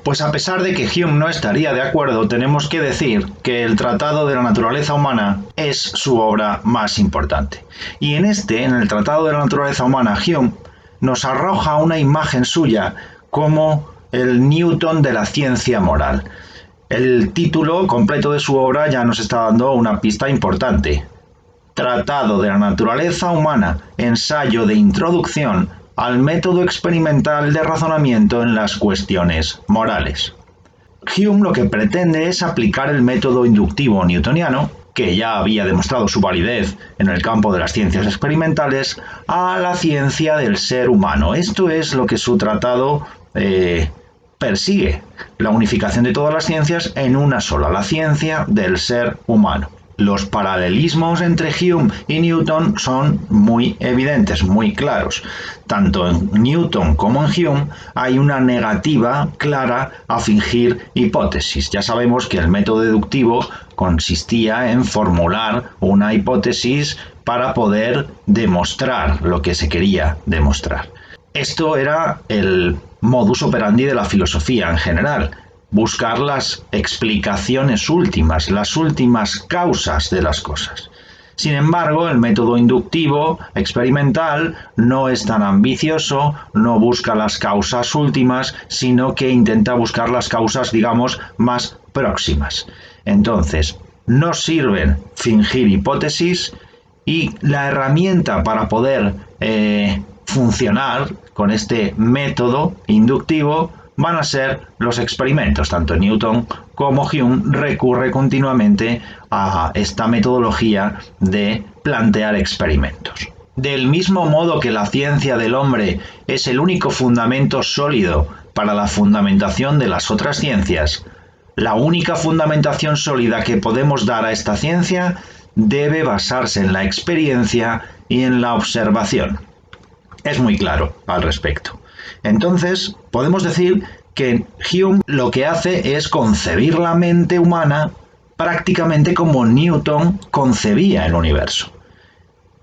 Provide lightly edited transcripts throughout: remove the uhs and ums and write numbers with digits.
Pues a pesar de que Hume no estaría de acuerdo, tenemos que decir que el Tratado de la Naturaleza Humana es su obra más importante. Y en el Tratado de la Naturaleza Humana, Hume nos arroja una imagen suya como el Newton de la ciencia moral. El título completo de su obra ya nos está dando una pista importante. Tratado de la Naturaleza Humana, ensayo de introducción al método experimental de razonamiento en las cuestiones morales. Hume lo que pretende es aplicar el método inductivo newtoniano, que ya había demostrado su validez en el campo de las ciencias experimentales, a la ciencia del ser humano. Esto es lo que su tratado persigue, la unificación de todas las ciencias en una sola, la ciencia del ser humano. Los paralelismos entre Hume y Newton son muy evidentes, muy claros. Tanto en Newton como en Hume hay una negativa clara a fingir hipótesis. Ya sabemos que el método deductivo consistía en formular una hipótesis para poder demostrar lo que se quería demostrar. Esto era el modus operandi de la filosofía en general. Buscar las explicaciones últimas, las últimas causas de las cosas. Sin embargo, el método inductivo experimental no es tan ambicioso, no busca las causas últimas, sino que intenta buscar las causas, digamos, más próximas. Entonces, no sirven fingir hipótesis y la herramienta para poder funcionar con este método inductivo van a ser los experimentos. Tanto Newton como Hume recurre continuamente a esta metodología de plantear experimentos. Del mismo modo que la ciencia del hombre es el único fundamento sólido para la fundamentación de las otras ciencias, la única fundamentación sólida que podemos dar a esta ciencia debe basarse en la experiencia y en la observación. Es muy claro al respecto. Entonces, podemos decir que Hume lo que hace es concebir la mente humana prácticamente como Newton concebía el universo.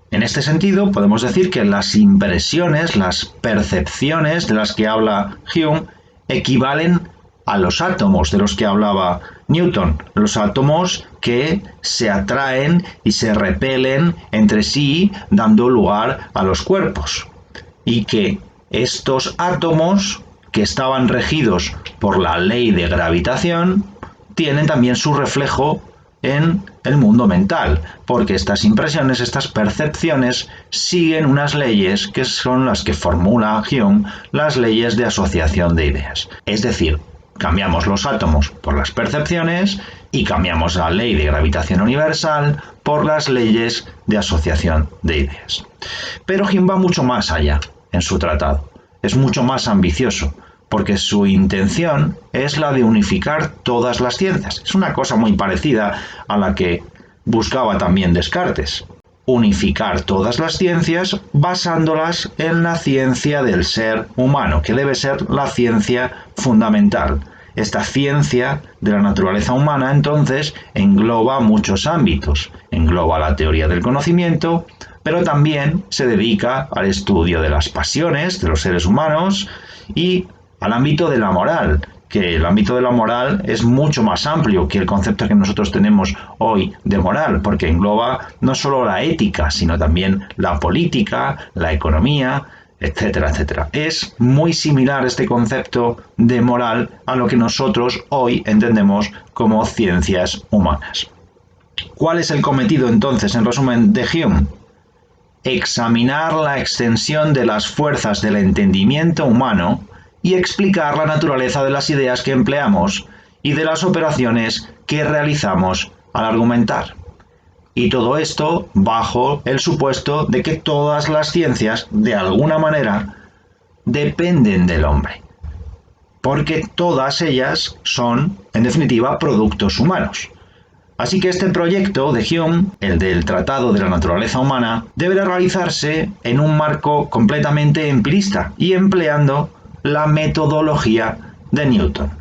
En este sentido, podemos decir que las impresiones, las percepciones de las que habla Hume equivalen a los átomos de los que hablaba Newton, los átomos que se atraen y se repelen entre sí, dando lugar a los cuerpos, y que estos átomos, que estaban regidos por la ley de gravitación, tienen también su reflejo en el mundo mental, porque estas impresiones, estas percepciones, siguen unas leyes que son las que formula Hume, las leyes de asociación de ideas. Es decir, cambiamos los átomos por las percepciones y cambiamos la ley de gravitación universal por las leyes de asociación de ideas. Pero Hume va mucho más allá en su tratado. Es mucho más ambicioso, porque su intención es la de unificar todas las ciencias. Es una cosa muy parecida a la que buscaba también Descartes. Unificar todas las ciencias basándolas en la ciencia del ser humano, que debe ser la ciencia fundamental. Esta ciencia de la naturaleza humana, entonces, engloba muchos ámbitos. Engloba la teoría del conocimiento, pero también se dedica al estudio de las pasiones de los seres humanos y al ámbito de la moral, que el ámbito de la moral es mucho más amplio que el concepto que nosotros tenemos hoy de moral, porque engloba no solo la ética, sino también la política, la economía, etcétera, etcétera. Es muy similar este concepto de moral a lo que nosotros hoy entendemos como ciencias humanas. ¿Cuál es el cometido entonces, en resumen, de Hume? Examinar la extensión de las fuerzas del entendimiento humano y explicar la naturaleza de las ideas que empleamos y de las operaciones que realizamos al argumentar. Y todo esto bajo el supuesto de que todas las ciencias, de alguna manera, dependen del hombre, porque todas ellas son, en definitiva, productos humanos. Así que este proyecto de Hume, el del Tratado de la Naturaleza Humana, deberá realizarse en un marco completamente empirista y empleando la metodología de Newton.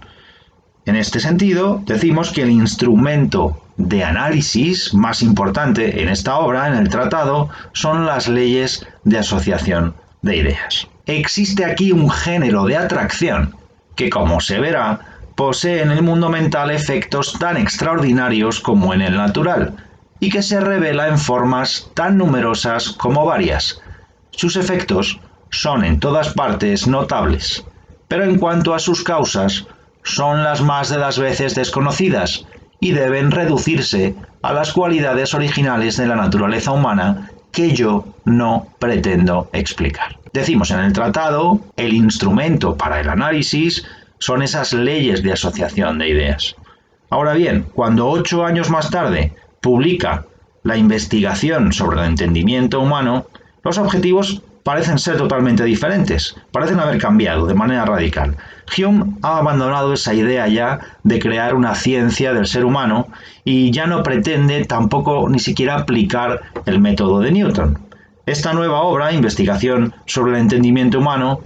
En este sentido, decimos que el instrumento de análisis más importante en esta obra, en el tratado, son las leyes de asociación de ideas. Existe aquí un género de atracción que, como se verá, posee en el mundo mental efectos tan extraordinarios como en el natural, y que se revela en formas tan numerosas como varias. Sus efectos son en todas partes notables, pero en cuanto a sus causas, son las más de las veces desconocidas y deben reducirse a las cualidades originales de la naturaleza humana que yo no pretendo explicar. Decimos en el tratado, el instrumento para el análisis son esas leyes de asociación de ideas. Ahora bien, cuando 8 años más tarde publica la investigación sobre el entendimiento humano, los objetivos parecen ser totalmente diferentes, parecen haber cambiado de manera radical. Hume ha abandonado esa idea ya de crear una ciencia del ser humano y ya no pretende tampoco ni siquiera aplicar el método de Newton. Esta nueva obra, Investigación sobre el entendimiento humano,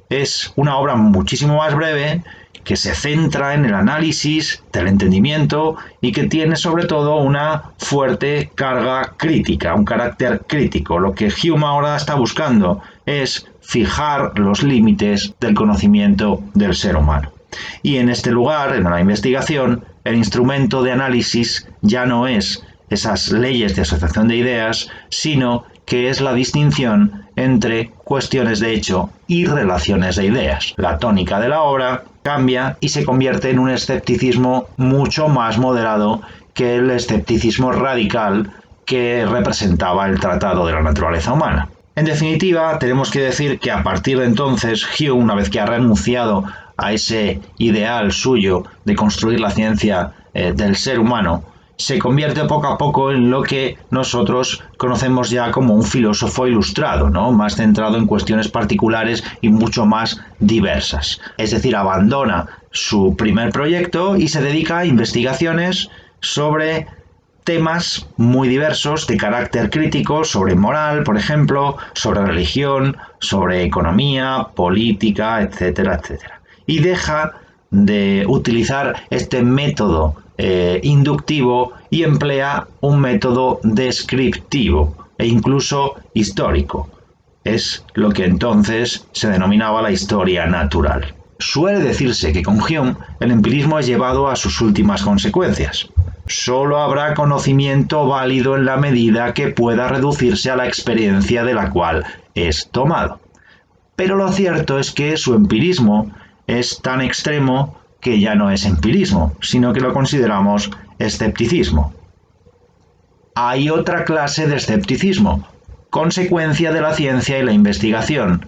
es una obra muchísimo más breve, que se centra en el análisis del entendimiento y que tiene sobre todo una fuerte carga crítica, un carácter crítico. Lo que Hume ahora está buscando es fijar los límites del conocimiento del ser humano. Y en este lugar, en la investigación, el instrumento de análisis ya no es esas leyes de asociación de ideas, sino que es la distinción entre cuestiones de hecho y relaciones de ideas. La tónica de la obra cambia y se convierte en un escepticismo mucho más moderado que el escepticismo radical que representaba el Tratado de la Naturaleza Humana. En definitiva, tenemos que decir que a partir de entonces, Hume, una vez que ha renunciado a ese ideal suyo de construir la ciencia del ser humano, se convierte poco a poco en lo que nosotros conocemos ya como un filósofo ilustrado, ¿no? Más centrado en cuestiones particulares y mucho más diversas. Es decir, abandona su primer proyecto y se dedica a investigaciones sobre temas muy diversos de carácter crítico, sobre moral, por ejemplo, sobre religión, sobre economía, política, etcétera, etcétera. Y deja de utilizar este método inductivo y emplea un método descriptivo e incluso histórico. Es lo que entonces se denominaba la historia natural. Suele decirse que con Hume el empirismo es llevado a sus últimas consecuencias. Solo habrá conocimiento válido en la medida que pueda reducirse a la experiencia de la cual es tomado. Pero lo cierto es que su empirismo es tan extremo que ya no es empirismo, sino que lo consideramos escepticismo. Hay otra clase de escepticismo, consecuencia de la ciencia y la investigación,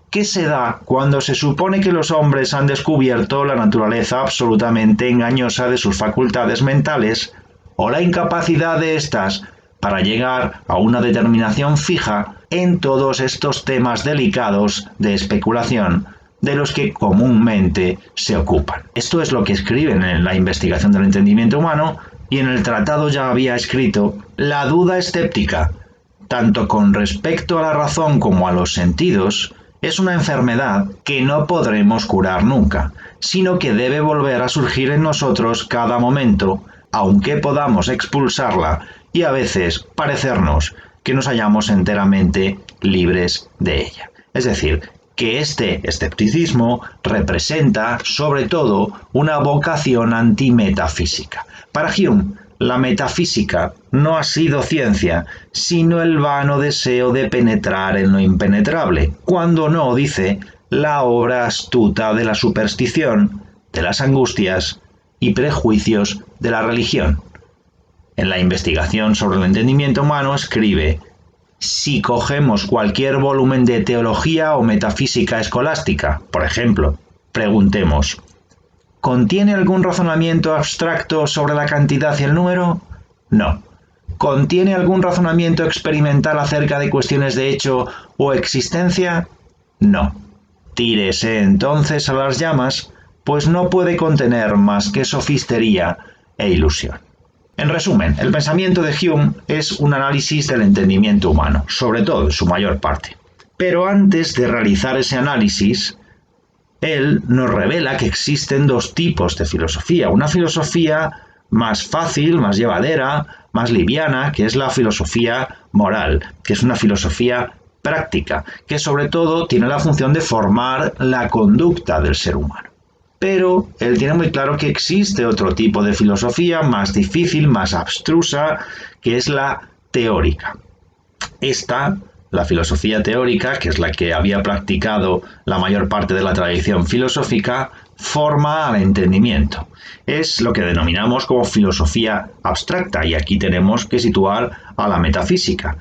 que se da cuando se supone que los hombres han descubierto la naturaleza absolutamente engañosa de sus facultades mentales o la incapacidad de éstas para llegar a una determinación fija en todos estos temas delicados de especulación de los que comúnmente se ocupan. Esto es lo que escriben en la investigación del entendimiento humano y en el tratado ya había escrito: la duda escéptica, tanto con respecto a la razón como a los sentidos, es una enfermedad que no podremos curar nunca, sino que debe volver a surgir en nosotros cada momento, aunque podamos expulsarla y a veces parecernos que nos hallamos enteramente libres de ella. Es decir, que este escepticismo representa, sobre todo, una vocación antimetafísica. Para Hume, la metafísica no ha sido ciencia, sino el vano deseo de penetrar en lo impenetrable, cuando no, dice, la obra astuta de la superstición, de las angustias y prejuicios de la religión. En la investigación sobre el entendimiento humano escribe: si cogemos cualquier volumen de teología o metafísica escolástica, por ejemplo, preguntemos: ¿contiene algún razonamiento abstracto sobre la cantidad y el número? No. ¿Contiene algún razonamiento experimental acerca de cuestiones de hecho o existencia? No. Tírese entonces a las llamas, pues no puede contener más que sofistería e ilusión. En resumen, el pensamiento de Hume es un análisis del entendimiento humano, sobre todo en su mayor parte. Pero antes de realizar ese análisis, él nos revela que existen dos tipos de filosofía. Una filosofía más fácil, más llevadera, más liviana, que es la filosofía moral, que es una filosofía práctica, que sobre todo tiene la función de formar la conducta del ser humano. pero él tiene muy claro que existe otro tipo de filosofía más difícil, más abstrusa, que es la teórica. La filosofía teórica, que es la que había practicado la mayor parte de la tradición filosófica, forma al entendimiento. Es lo que denominamos como filosofía abstracta, y aquí tenemos que situar a la metafísica.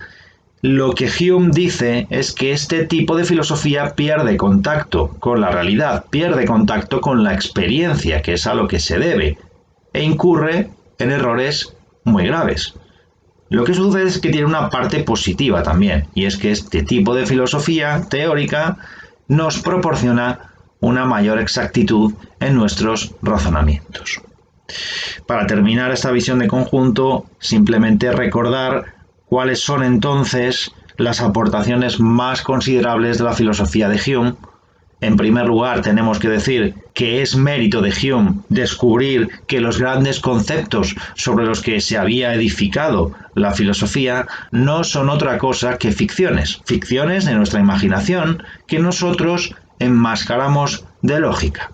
Lo que Hume dice es que este tipo de filosofía pierde contacto con la realidad, pierde contacto con la experiencia, que es a lo que se debe, e incurre en errores muy graves. Lo que sucede es que tiene una parte positiva también, y es que este tipo de filosofía teórica nos proporciona una mayor exactitud en nuestros razonamientos. Para terminar esta visión de conjunto, simplemente recordar cuáles son entonces las aportaciones más considerables de la filosofía de Hume. En primer lugar, tenemos que decir que es mérito de Hume descubrir que los grandes conceptos sobre los que se había edificado la filosofía no son otra cosa que ficciones de nuestra imaginación que nosotros enmascaramos de lógica.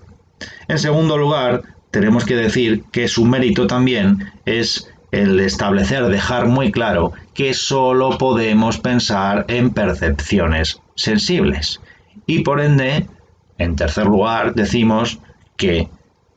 En segundo lugar, tenemos que decir que su mérito también es el establecer, dejar muy claro que solo podemos pensar en percepciones sensibles. Y por ende, en tercer lugar, decimos que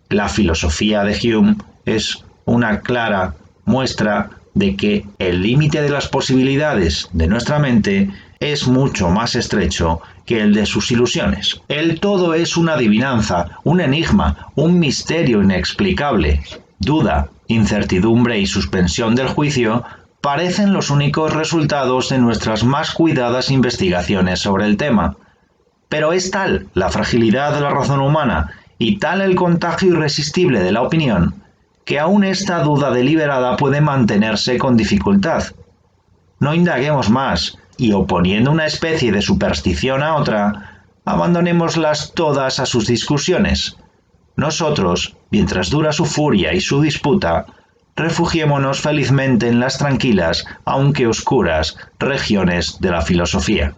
la filosofía de Hume es una clara muestra de que el límite de las posibilidades de nuestra mente es mucho más estrecho que el de sus ilusiones. El todo es una adivinanza, un enigma, un misterio inexplicable. Duda, incertidumbre y suspensión del juicio parecen los únicos resultados de nuestras más cuidadas investigaciones sobre el tema. Pero es tal la fragilidad de la razón humana y tal el contagio irresistible de la opinión, que aún esta duda deliberada puede mantenerse con dificultad. No indaguemos más, y oponiendo una especie de superstición a otra, abandonémoslas todas a sus discusiones. Nosotros, mientras dura su furia y su disputa, refugiémonos felizmente en las tranquilas, aunque oscuras, regiones de la filosofía.